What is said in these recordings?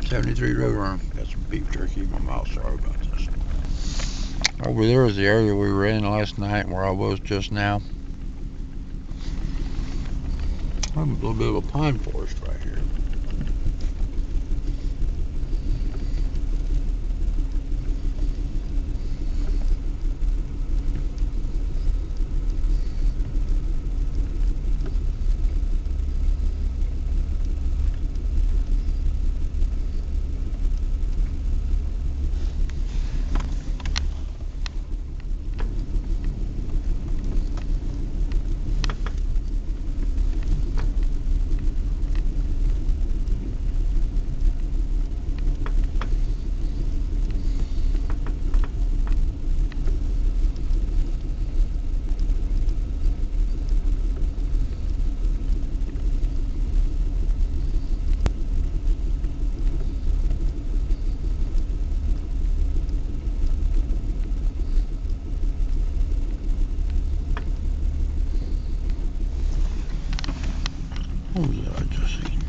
73 Roadrunner. Got some beef jerky in my mouth. Sorry about this. Over there is the area we were in last night where I was just now. I'm a little bit of a pine forest right here. What was that I just seen?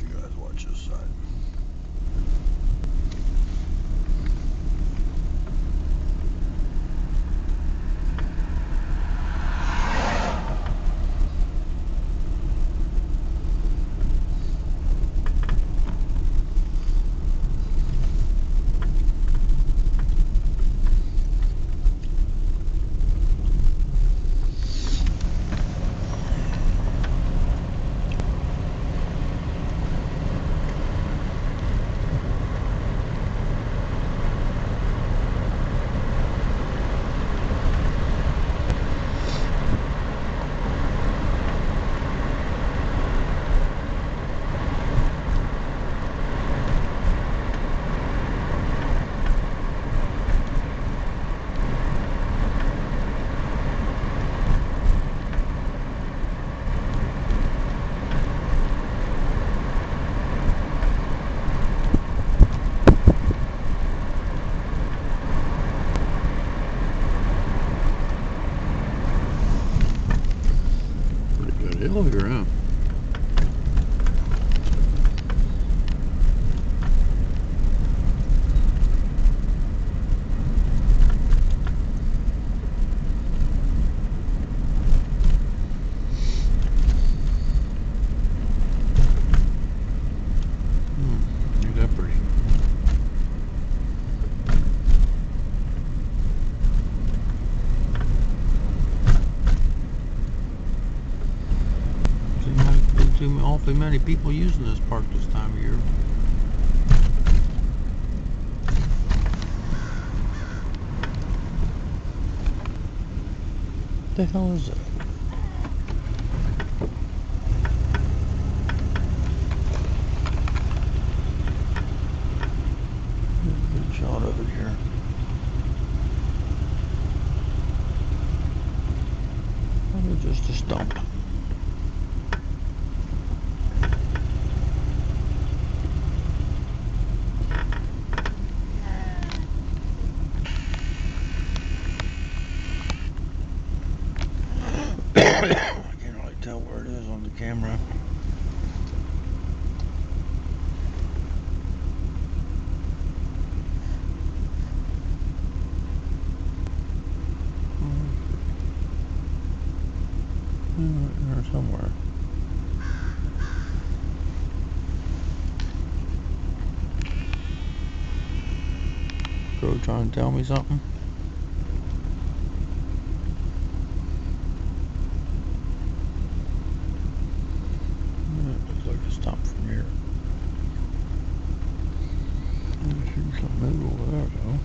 You guys watch this side. Pretty good hill here, huh? Seems like there's too awfully many people using this park this time of year. What the hell is that? Good shot of it here. Probably just a stump. I can't really tell where it is on the camera. Right there somewhere. Crow trying to tell me something? It looks like a stump from here. I see something over there though.